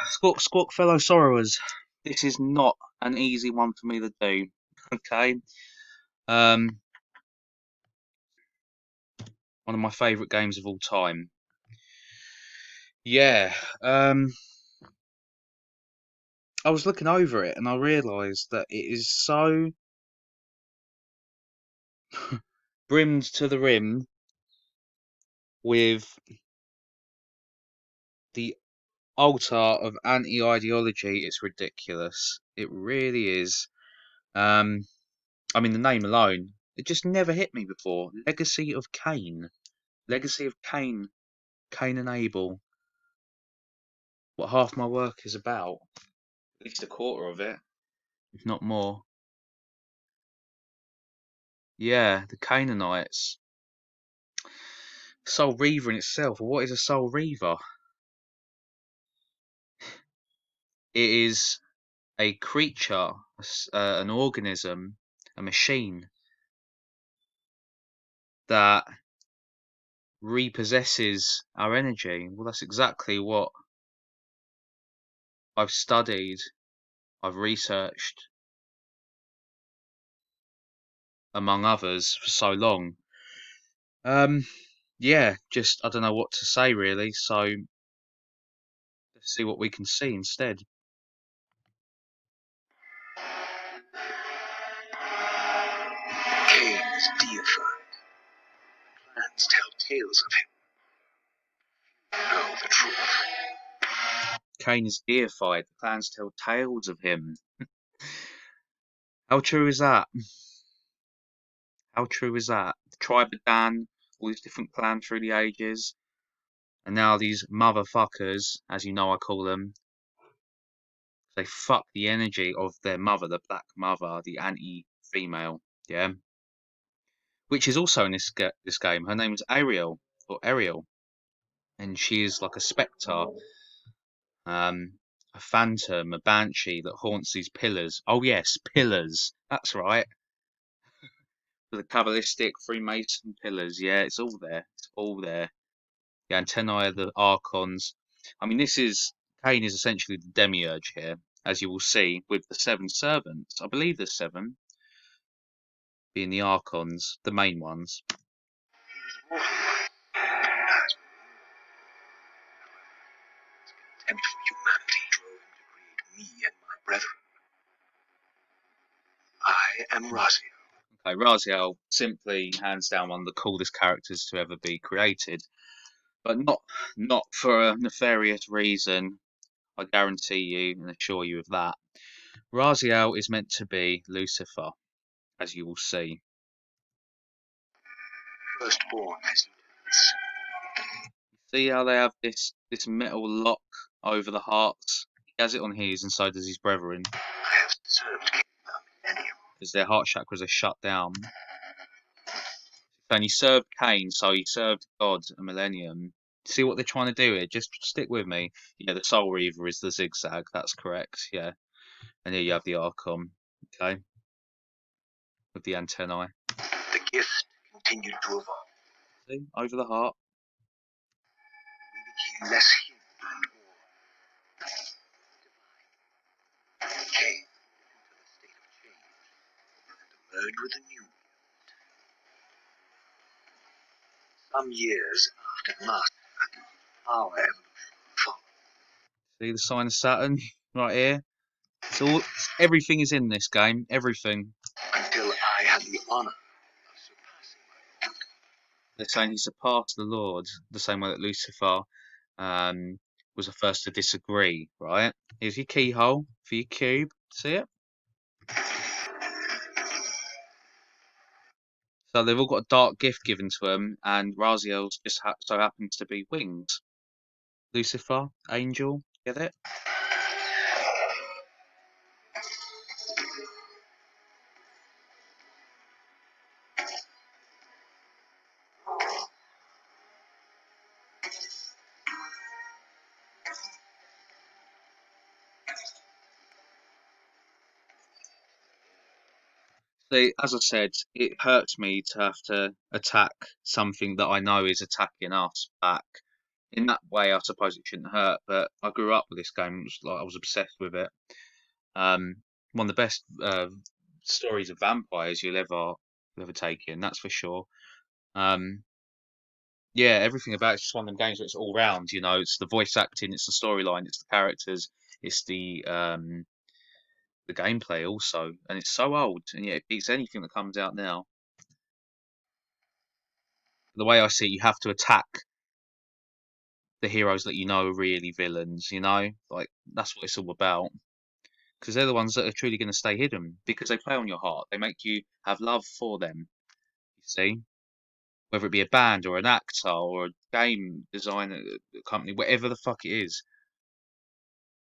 Squawk, fellow sorrowers. This is not an easy one for me to do. Okay. Um, One of my favourite games of all time. Yeah. I was looking over it and I realised that it is so brimmed to the rim with the altar of anti-ideology. It's ridiculous. It really is. Um, I mean, the name alone, it just never hit me before. Legacy of Cain. Legacy of Cain. Cain and Abel. What half my work is about. At least a quarter of it, if not more. Yeah, the Canaanites. Soul Reaver in itself. What is a Soul Reaver? It is a creature, an organism, a machine that repossesses our energy. Well, that's exactly what I've studied, I've researched, among others, for so long. Um, yeah, just I don't know what to say really. So let's see what we can see instead. Cain is deified. Plants tell tales of him. Know the truth. Cain is deified. The clans tell tales of him. How true is that? How true is that? The tribe of Dan, all these different clans through the ages, and now these motherfuckers, as you know I call them, they fuck the energy of their mother, the black mother, the anti-female, yeah, which is also in this game. Her name is Ariel or Ariel, and she is like a spectre, um, a phantom, a banshee that haunts these pillars. Oh yes, pillars. That's right. The Kabbalistic Freemason pillars. Yeah, it's all there. It's all there. The antennae of the archons. I mean, Cain is essentially the Demiurge here, as you will see with the seven servants. I believe there's seven, being the archons, the main ones. Contempt for humanity drove him to create me and my brethren. I am Raziel. Okay, Raziel, simply hands down one of the coolest characters to ever be created, but not for a nefarious reason. I guarantee you and assure you of that. Raziel is meant to be Lucifer, as you will see. Firstborn as lieutenants. See how they have this metal lock over the hearts? He has it on his, and so does his brethren, I have served Cain a millennium. because their heart chakras are shut down. And he served Cain, so he served God a millennium. See what they're trying to do here? Just stick with me. Yeah, the Soul Reaver is the zigzag. That's correct. Yeah, and here you have the Archon. Okay, with the antennae. The gift continued to evolve. See, over the heart. We became less human and more divine. Cain into the state of change and emerged with a new. Some years after Master and our evolution followed. See the sign of Saturn right here. So everything is in this game. Everything. Until I had the honor of surpassing my Lord. They're saying he surpassed the Lord, the same way that Lucifer was the first to disagree, right? Here's your keyhole for your cube. See it? So they've all got a dark gift given to them, and Raziel's just so happens to be wings. Lucifer, angel, get it? See, as I said, it hurts me to have to attack something that I know is attacking us back. In that way, I suppose it shouldn't hurt. But I grew up with this game. It was like I was obsessed with it. Um, One of the best stories of vampires you'll ever take in. That's for sure. Um, yeah, everything about it's just one of them games where it's all round. You know, it's the voice acting, it's the storyline, it's the characters, it's the gameplay also, and it's so old, and yeah, it beats anything that comes out now. The way I see it, you have to attack the heroes that you know are really villains. You know, like that's what it's all about. Because they're the ones that are truly going to stay hidden because they play on your heart. They make you have love for them. You see, whether it be a band or an actor or a game designer company, whatever the fuck it is.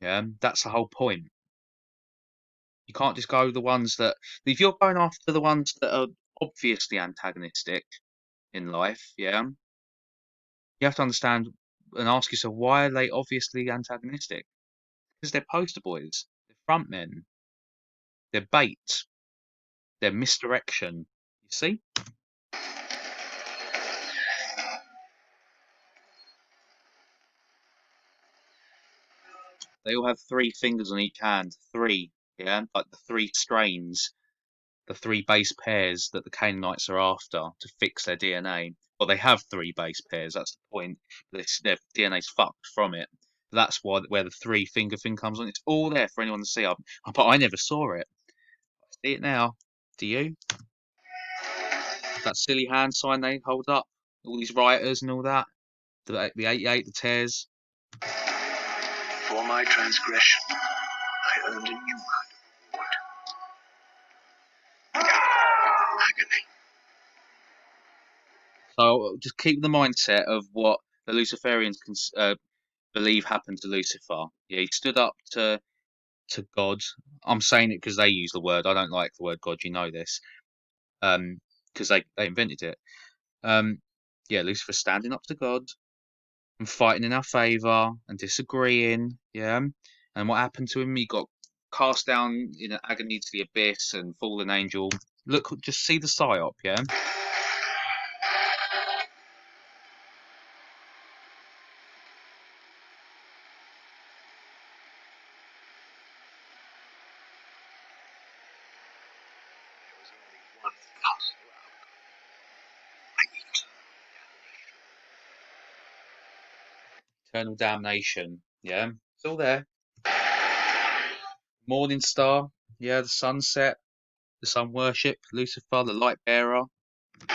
Yeah, that's the whole point. You can't just go the ones that if you're going after the ones that are obviously antagonistic in life, yeah, you have to understand and ask yourself why are they obviously antagonistic? Because they're poster boys, they're front men, they're bait, they're misdirection. You see? They all have three fingers on each hand. Three, yeah? Like the three strains, the three base pairs that the Canaanites are after to fix their DNA. Well, they have three base pairs, that's the point. Their DNA's fucked from it. That's where the three finger thing comes on. It's all there for anyone to see. But I never saw it. I see it now. Do you? That silly hand sign they hold up. All these writers and all that. The 88, the tears. For my transgression, I earned a new kind of reward. Agony. So just keep the mindset of what the Luciferians believe happened to Lucifer. Yeah, he stood up to God. I'm saying it because they use the word. I don't like the word God. You know this. Because they invented it. Um, yeah, Lucifer standing up to God and fighting in our favour and disagreeing. Yeah, and what happened to him? He got cast down in agony to the abyss and fallen angel. Look, just see the psyop. Yeah. There was only one possible outcome. My Eternal damnation. Yeah, it's all there. Morning star. Yeah, the sunset, the sun worship, Lucifer, the light bearer. I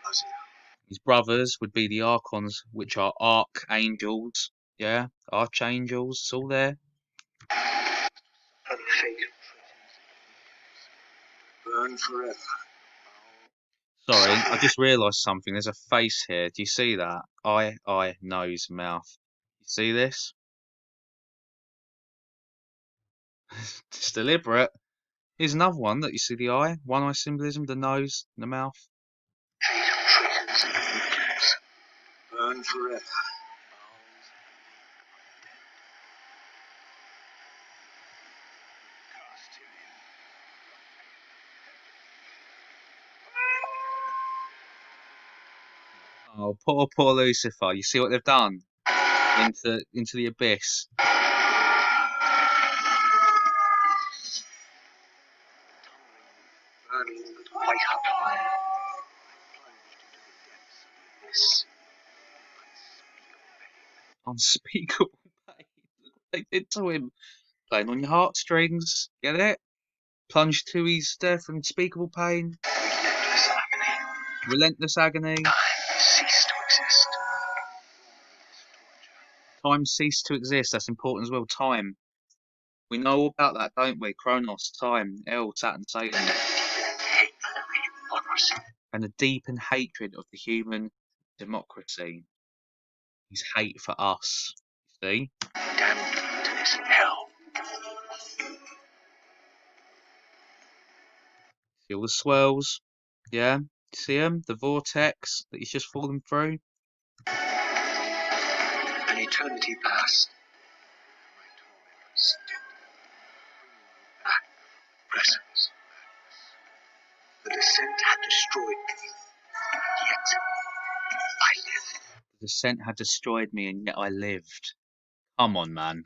was His brothers would be the archons, which are archangels. Yeah, archangels. It's all there. unfaken burn forever. Sorry, I just realised something. There's a face here. Do you see that? Eye, nose, mouth. You see this? It's deliberate. Here's another one that you see the eye, one eye symbolism, the nose, the mouth. Fate of traitors and victims. Burn forever. Cast him in. Oh, poor Lucifer. You see what they've done? Into the abyss. Burning with white hot fire. Plunged into the depths of the abyss. Unspeakable pain. Look what they did to him. Playing on your heartstrings. Get it? Plunged to his death, unspeakable pain. Relentless agony. Relentless agony. Time ceased to exist. Time ceased to exist. That's important as well. Time. We know all about that, don't we? Chronos, time, El, Saturn, Satan. Hypocrisy. And the deepened hatred of the human democracy. His hate for us. See? Damned to this hell. See all the swirls? Yeah? See them? The vortex that he's just fallen through? An eternity passed. My tormentors did back presence. The descent had destroyed me. Yet I live. The scent had destroyed me, and yet I lived. Come on, man.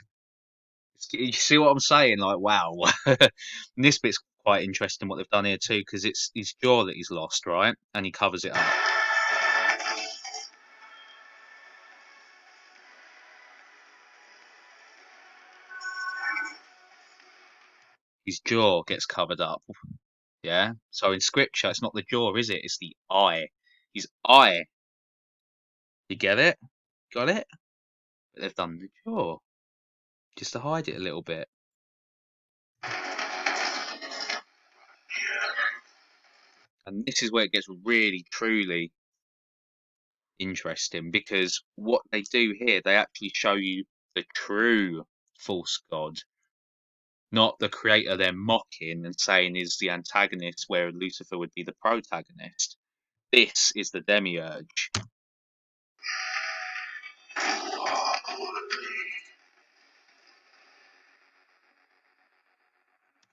You see what I'm saying? Like, wow. And this bit's quite interesting what they've done here too, because it's his jaw that he's lost, right? And he covers it up. His jaw gets covered up. Yeah. So in scripture, it's not the jaw, is it? It's the eye. His eye. You get it? Got it? But they've done the jaw just to hide it a little bit. And this is where it gets really, truly interesting, because what they do here, they actually show you the true false god, not the creator they're mocking and saying is the antagonist, where Lucifer would be the protagonist. This is the Demiurge.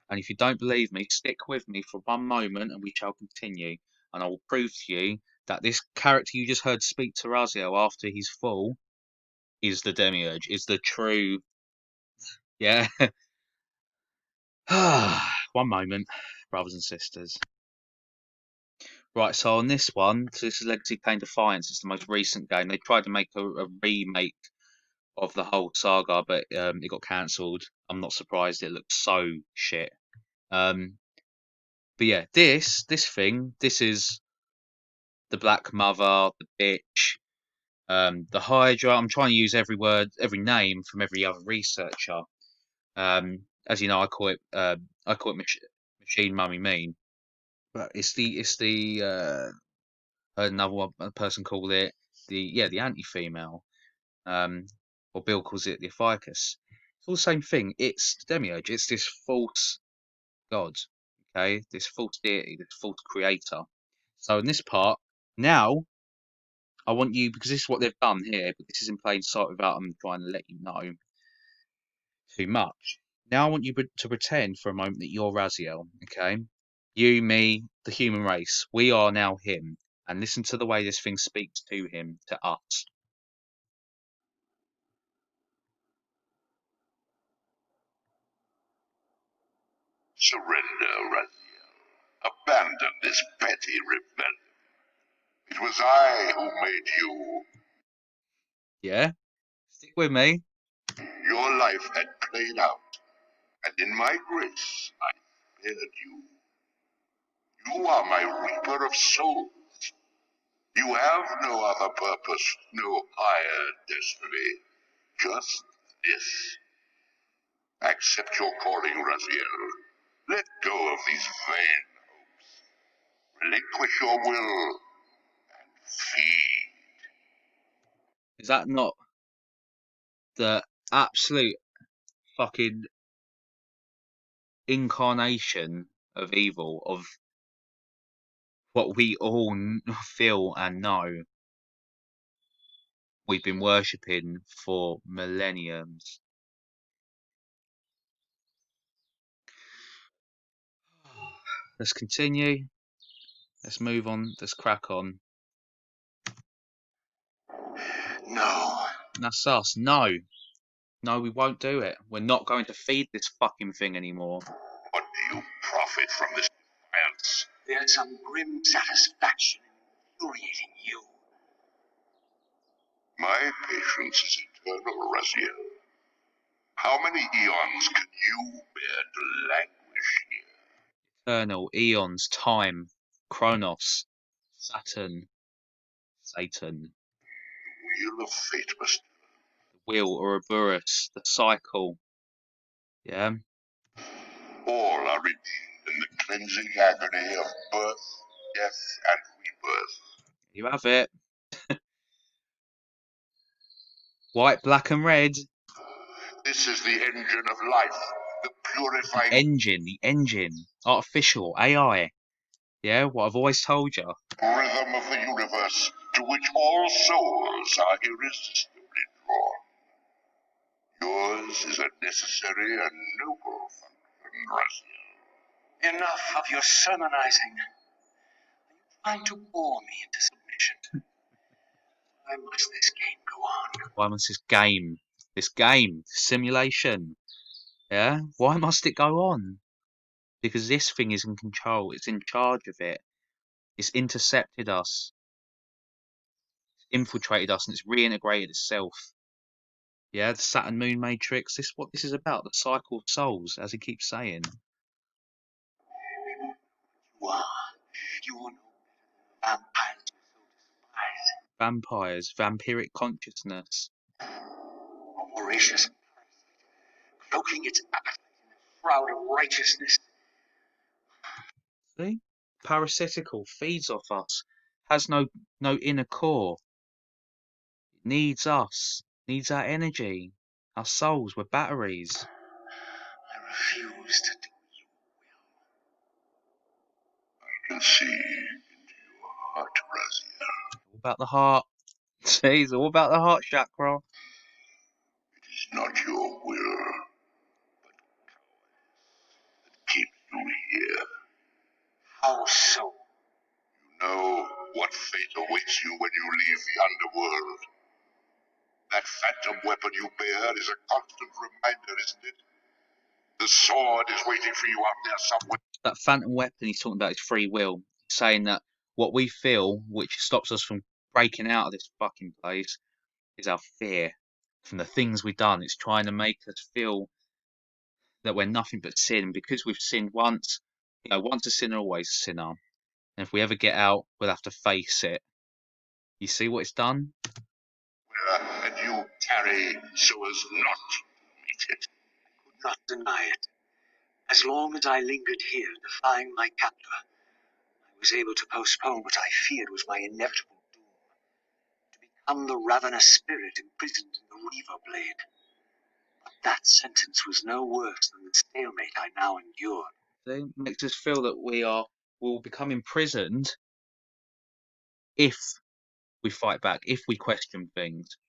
And if you don't believe me, stick with me for one moment and we shall continue. And I will prove to you that this character you just heard speak to Raziel after his fall is the Demiurge, is the true. Yeah. One moment, brothers and sisters. Right, so on this one, so this is Legacy Kane Defiance. It's the most recent game. They tried to make a remake of the whole saga, but it got cancelled. I'm not surprised. It looks so shit. Um, but yeah, this thing, this is the Black Mother, the bitch, the Hydra. I'm trying to use every word, every name from every other researcher. As you know, I call it Machine Mummy Mean, but it's the another one, a person called it the anti-female. Um, or Bill calls it the Ophiuchus. It's all the same thing. It's the Demiurge. It's this false god, okay? This false deity, this false creator. So in this part, now I want you, because this is what they've done here, but this is in plain sight without them trying to let you know too much. Now I want you to pretend for a moment that you're Raziel, okay? You, me, the human race. We are now him. And listen to the way this thing speaks to him, to us. Surrender, Raziel. Abandon this petty rebellion. It was I who made you. Yeah? Stick with me. Your life had played out, and in my grace I spared you. You are my reaper of souls. You have no other purpose, no higher destiny. Just this. Accept your calling, Raziel. Let go of these vain hopes. Relinquish your will and feed. Is that not the absolute fucking incarnation of evil, of what we all feel and know we've been worshipping for millenniums? Let's continue. Let's move on. Let's crack on. No. That's us. No. No, we won't do it. We're not going to feed this fucking thing anymore. What do you profit from this defiance? There's some grim satisfaction in infuriating you. My patience is eternal, Raziel. How many eons can you bear to languish here? Eternal, eons, time, Chronos, Saturn, Satan, The wheel of fate must. the wheel, Ouroboros, the cycle. Yeah. All are redeemed in the cleansing agony of birth, death, and rebirth. You have it. White, black, and red. This is the engine of life, the purifying The engine. Artificial, AI. Yeah, what I've always told you. rhythm of the universe to which all souls are irresistibly drawn. Yours is a necessary and noble function, Raziel. Enough of your sermonizing. Are you trying to bore me into submission? Why must this game go on? Why must this simulation, yeah? Why must it go on? Because this thing is in control. It's in charge of it. It's intercepted us, infiltrated us, and it's reintegrated itself. Yeah, the Saturn Moon Matrix. This is what this is about. The cycle of souls, as he keeps saying. You are. You are no vampires so despised. Vampires, vampiric consciousness. A voracious parasite, cloaking its appetite in a shroud of righteousness. See? Parasitical, feeds off us, has no inner core. It needs us, needs our energy. Our souls, we're batteries. I refuse to do your will. I can see into your heart, Razia. All about the heart. See, it's all about the heart chakra. It is not your will, but cowardice that keeps you here. How so? You know what fate awaits you when you leave the underworld. That phantom weapon you bear is a constant reminder, isn't it? The sword is waiting for you out there somewhere. That phantom weapon he's talking about is free will. Saying that what we feel, which stops us from breaking out of this fucking place, is our fear from the things we've done. It's trying to make us feel that we're nothing but sin because we've sinned once. Once a sinner, always a sinner. And if we ever get out, we'll have to face it. You see what it's done? And you tarry so as not to meet it. I could not deny it. As long as I lingered here, defying my captor, I was able to postpone what I feared was my inevitable doom. To become the ravenous spirit imprisoned in the Reaver blade. But that sentence was no worse than the stalemate I now endured. It makes us feel that will become imprisoned if we fight back, if we question things.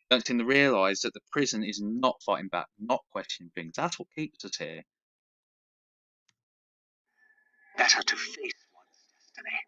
Don't seem to realise that the prison is not fighting back, not questioning things. That's what keeps us here. Better to face one's destiny